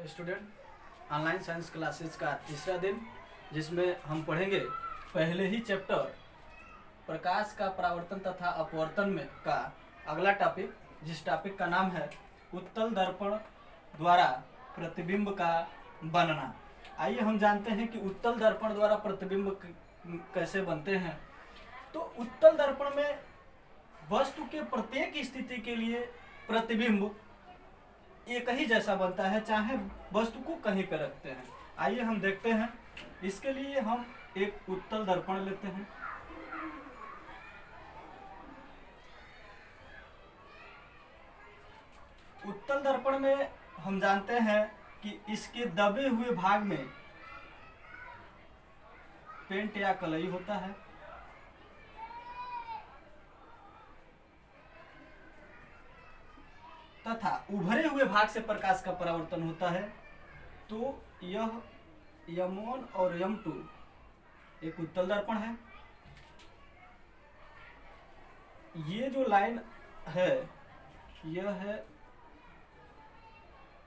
Student online science classes का तीसरा दिन, जिसमें हम पढ़ेंगे पहले ही चैप्टर प्रकाश का परावर्तन तथा अपवर्तन में का अगला टॉपिक, जिस टॉपिक का नाम है उत्तल दर्पण द्वारा प्रतिबिंब का बनना। आइए हम जानते हैं कि उत्तल दर्पण द्वारा प्रतिबिंब कैसे बनते हैं। तो उत्तल दर्पण में वस्तु के प्रत्येक स्थिति के लिए प्रतिबिंब एक ही जैसा बनता है, चाहे वस्तु को कहीं पर रखते हैं। आइए हम देखते हैं। इसके लिए हम एक उत्तल दर्पण लेते हैं। उत्तल दर्पण में हम जानते हैं कि इसके दबे हुए भाग में पेंट या कलई होता है, तथा उभरे हुए भाग से प्रकाश का परावर्तन होता है। तो यह M1 और M2 एक उत्तल दर्पण है। ये जो लाइन है यह है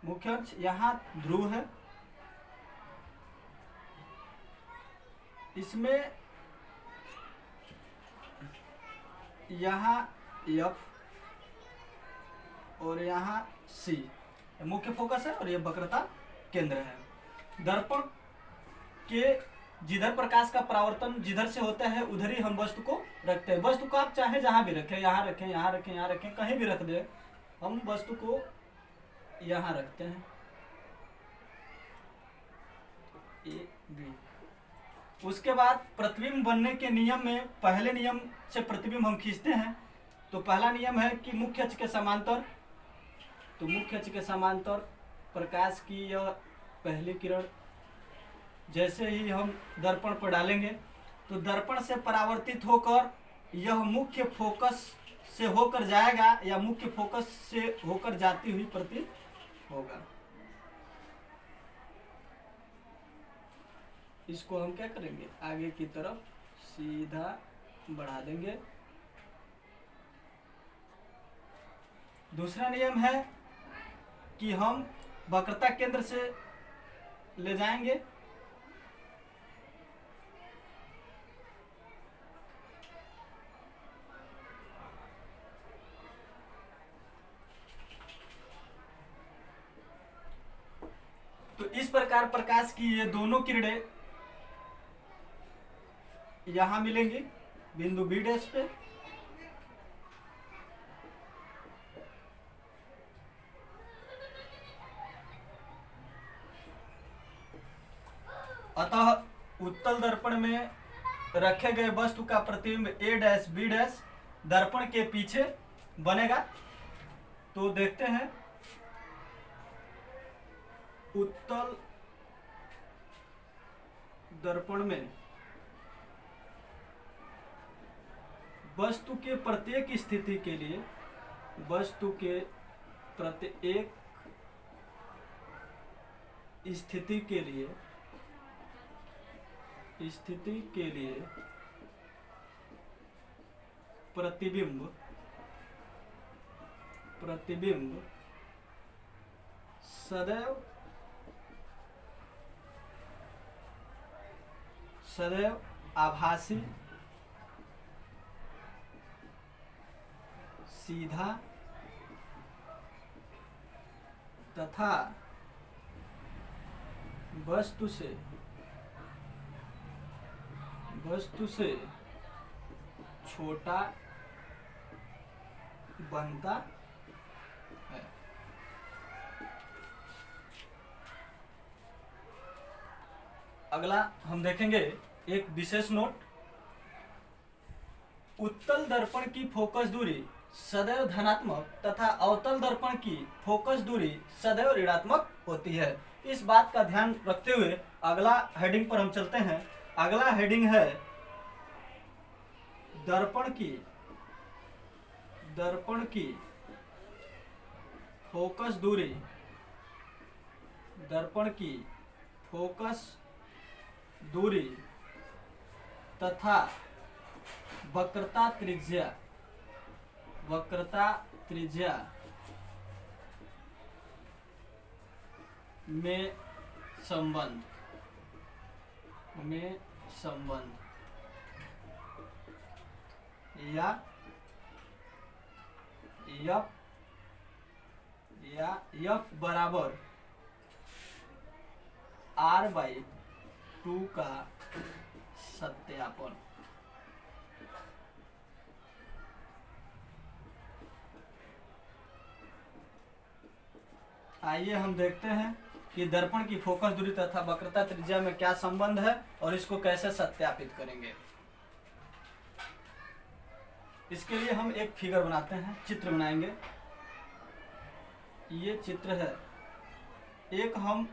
मुख्य अक्ष, यहाँ ध्रुव है। इसमें यहाँ F और यहाँ C मुख्य फोकस है और ये वक्रता केंद्र है। दर्पण के जिधर प्रकाश का परावर्तन जिधर से होता है उधर ही हम वस्तु को रखते हैं। वस्तु को आप चाहे जहां भी रखें, यहाँ रखें, यहाँ रखें, यहाँ रखें, कहीं भी रख दें, हम वस्तु को यहाँ रखते हैं। A B. उसके बाद प्रतिबिंब बनने के नियम में पहले नियम से प्रतिबिंब हम खींचते हैं। तो पहला नियम है कि मुख्य अक्ष के समांतर। तो मुख्य अक्ष के समांतर प्रकाश की यह पहली किरण जैसे ही हम दर्पण पर डालेंगे तो दर्पण से परावर्तित होकर यह मुख्य फोकस से होकर जाएगा या मुख्य फोकस से होकर जाती हुई प्रतीत होगा। इसको हम क्या करेंगे, आगे की तरफ सीधा बढ़ा देंगे। दूसरा नियम है कि हम वक्रता केंद्र से ले जाएंगे। तो इस प्रकार प्रकाश की ये दोनों किरणें यहां मिलेंगी बिंदु बी डैश पे। अतः उत्तल दर्पण में रखे गए वस्तु का प्रतिबिंब ए डैश बी डैश दर्पण के पीछे बनेगा। तो देखते हैं, उत्तल दर्पण में वस्तु के प्रत्येक स्थिति के लिए, वस्तु के प्रत्येक स्थिति के लिए प्रतिबिंब सदैव आभासी, सीधा तथा वस्तु से छोटा बनता है। अगला हम देखेंगे एक विशेष नोट। उत्तल दर्पण की फोकस दूरी सदैव धनात्मक तथा अवतल दर्पण की फोकस दूरी सदैव ऋणात्मक होती है। इस बात का ध्यान रखते हुए अगला हेडिंग पर हम चलते हैं। अगला हेडिंग है दर्पण की फोकस दूरी, दर्पण की फोकस दूरी तथा वक्रता त्रिज्या में संबंध या F बराबर R/2 का सत्यापन। आइए हम देखते हैं कि दर्पण की फोकस दूरी तथा वक्रता त्रिज्या में क्या संबंध है और इसको कैसे सत्यापित करेंगे। इसके लिए हम एक फिगर बनाते हैं, चित्र बनाएंगे। ये चित्र है। एक हम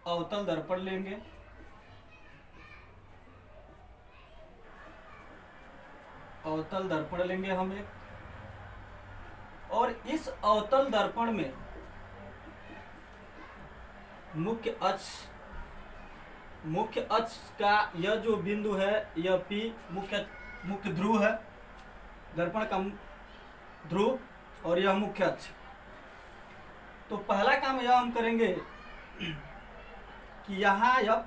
अवतल दर्पण लेंगे, अवतल दर्पण लेंगे हम एक, और इस अवतल दर्पण में मुख्य अक्ष का यह जो बिंदु है, यह P मुख्य ध्रुव है, दर्पण का ध्रुव, और यह मुख्य अक्ष। तो पहला काम यह हम करेंगे कि यहाँ F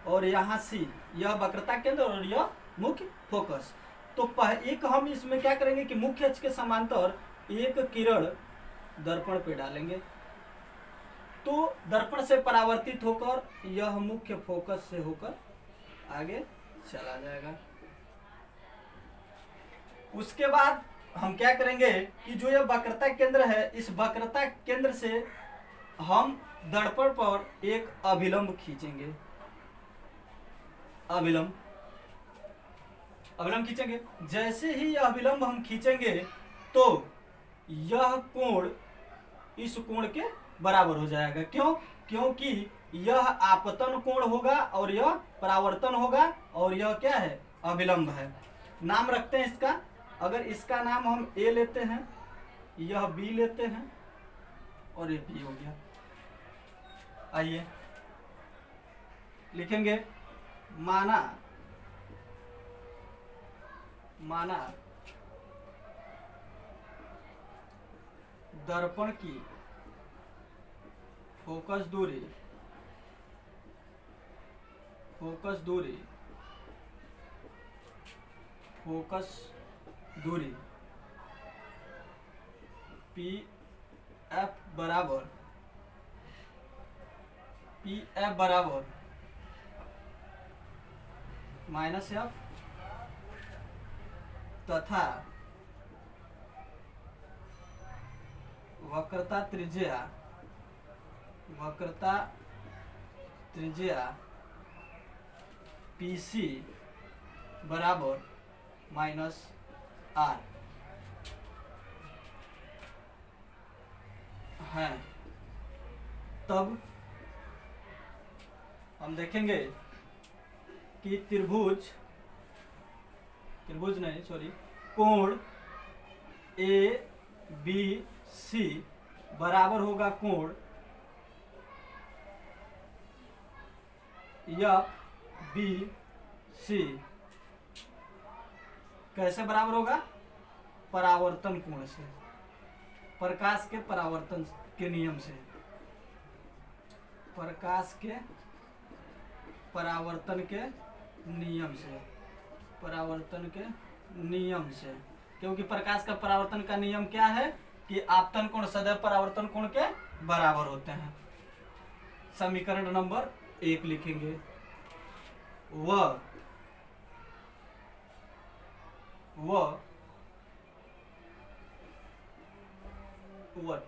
और यहाँ C, यह वक्रता केंद्र और यह मुख्य फोकस। तो एक हम इसमें क्या करेंगे कि मुख्य अक्ष के समांतर एक किरण दर्पण पे डालेंगे, तो दर्पण से परावर्तित होकर यह मुख्य फोकस से होकर आगे चला जाएगा। उसके बाद हम क्या करेंगे कि जो यह वक्रता केंद्र है, इस वक्रता केंद्र से हम दर्पण पर एक अभिलंब खींचेंगे, अभिलंब खींचेंगे। जैसे ही यह अभिलंब हम खींचेंगे तो यह कोण इस कोण के बराबर हो जाएगा। क्यों? क्योंकि यह आपतन कोण होगा और यह परावर्तन होगा, और यह क्या है? अभिलंब है। नाम रखते हैं इसका। अगर इसका नाम हम A लेते हैं, यह B लेते हैं, और ये P हो गया। आइए लिखेंगे, माना दर्पण की फोकस दूरी PF बराबर -F तथा वक्रता त्रिज्या PC बराबर -R है। तब हम देखेंगे कि कोण ABC बराबर होगा कोण FBC। कैसे बराबर होगा? परावर्तन कोण से, प्रकाश के परावर्तन के नियम से, प्रकाश के परावर्तन के नियम से। क्योंकि प्रकाश का परावर्तन का नियम क्या है कि आपतन कोण सदैव परावर्तन कोण के बराबर होते हैं। समीकरण नंबर 1 लिखेंगे,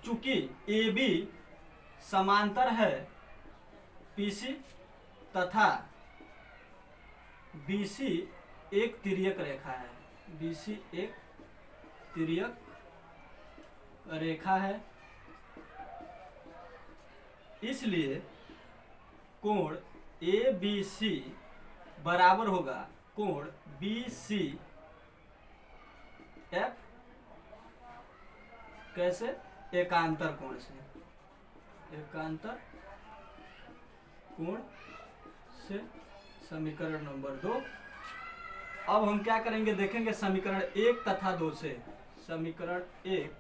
चूंकि AB समांतर है PC तथा BC एक तिर्यक रेखा है, इसलिए कोण ABC बराबर होगा कोण BCF। कैसे? एकांतर कोण से। समीकरण नंबर 2। अब हम क्या करेंगे देखेंगे समीकरण 1 तथा 2 से। समीकरण 1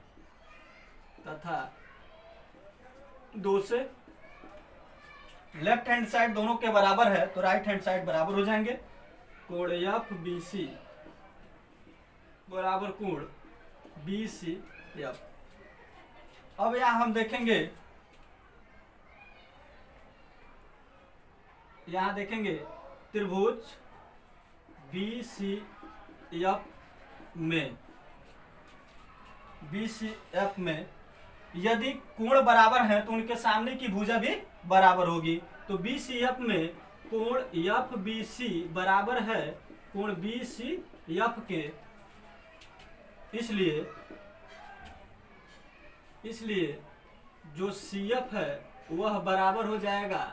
तथा 2 से लेफ्ट हैंड साइड दोनों के बराबर है तो राइट हैंड साइड बराबर हो जाएंगे। कोण एफ बी सी बराबर कोण बी सी एफ। अब यहां हम देखेंगे, यहां देखेंगे त्रिभुज बी सी एफ में, बी सी एफ में यदि कोण बराबर है तो उनके सामने की भुजा भी बराबर होगी। तो बी सी एफ में कोण एफ बी सी बराबर है कोण बी सी एफ के, इसलिए जो सी एफ है वह बराबर हो जाएगा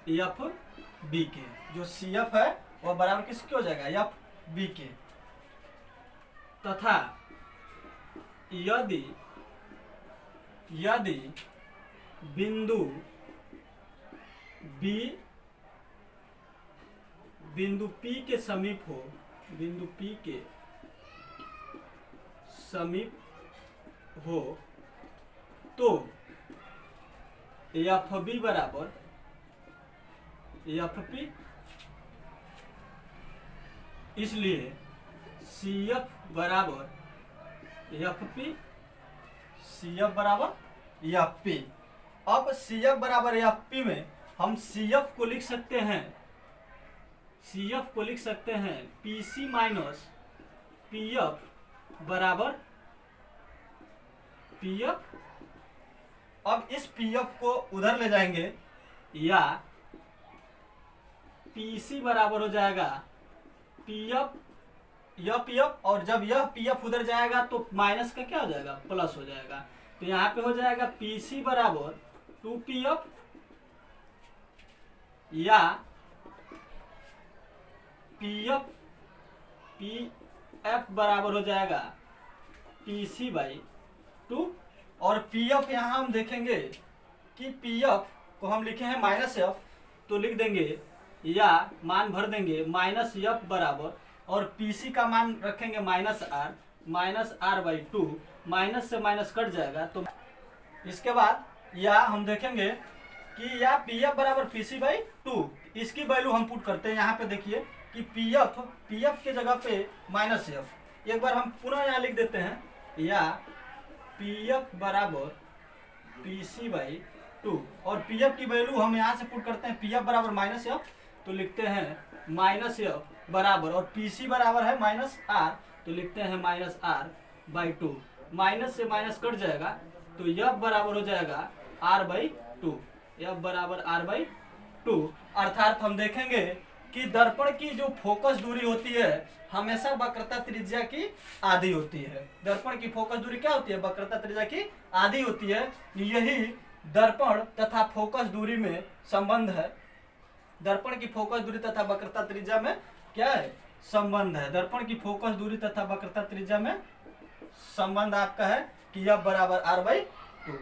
एफ बी के। जो सी एफ है वह बराबर किसके हो जाएगा? एफ बी के। तथा यदि बिंदु बी बिंदु P के समीप हो, बिंदु P के समीप हो तो एफ बी बराबर एफ पी, इसलिए सी एफ बराबर एफ पी, सी एफ बराबर एफ पी। अब सी एफ बराबर एफ पी में हम सी एफ को लिख सकते हैं, सी एफ को लिख सकते हैं P C minus P F बराबर पी एफ। अब इस पी एफ को उधर ले जाएंगे या पी सी बराबर हो जाएगा पी एफ, यह पी एफ, और जब यह पी एफ उधर जाएगा तो माइनस का क्या हो जाएगा? प्लस हो जाएगा। तो यहाँ पे हो जाएगा पी सी बराबर 2 पी एफ या पी एफ बराबर हो जाएगा पी सी बाई 2। और पी एफ यहाँ हम देखेंगे कि पी एफ को हम लिखे हैं माइनस एफ, तो लिख देंगे या मान भर देंगे माइनस एफ बराबर, और पी सी का मान रखेंगे माइनस आर बाई 2। माइनस से माइनस कट जाएगा। तो इसके बाद या हम देखेंगे कि या पी एफ बराबर पी सी बाई 2, इसकी वैल्यू हम पुट करते हैं। यहाँ पे देखिए कि पी एफ के जगह पे माइनस एफ, एक बार हम पुनः यहाँ लिख देते हैं या पी एफ बराबर पी सी बाई 2, और पी एफ की वैल्यू हम यहाँ से पुट करते हैं पी एफ बराबर माइनस एफ, तो लिखते हैं माइनस एफ बराबर, और पी सी बराबर है माइनस आर, तो लिखते हैं माइनस आर बाई 2। माइनस से माइनस कट जाएगा तो एफ बराबर हो जाएगा आर बाई 2, एफ बराबर आर बाई 2। अर्थात हम देखेंगे कि दर्पण की जो फोकस दूरी होती है हमेशा वक्रता त्रिज्या की आधी होती है। दर्पण की फोकस दूरी क्या होती है? वक्रता त्रिज्या की आधी होती है। यही दर्पण तथा फोकस दूरी में संबंध है। दर्पण की फोकस दूरी तथा वक्रता त्रिज्या में क्या है? संबंध है। दर्पण की फोकस दूरी तथा वक्रता त्रिज्या में संबंध आपका है कि एफ बराबर आर बाई 2।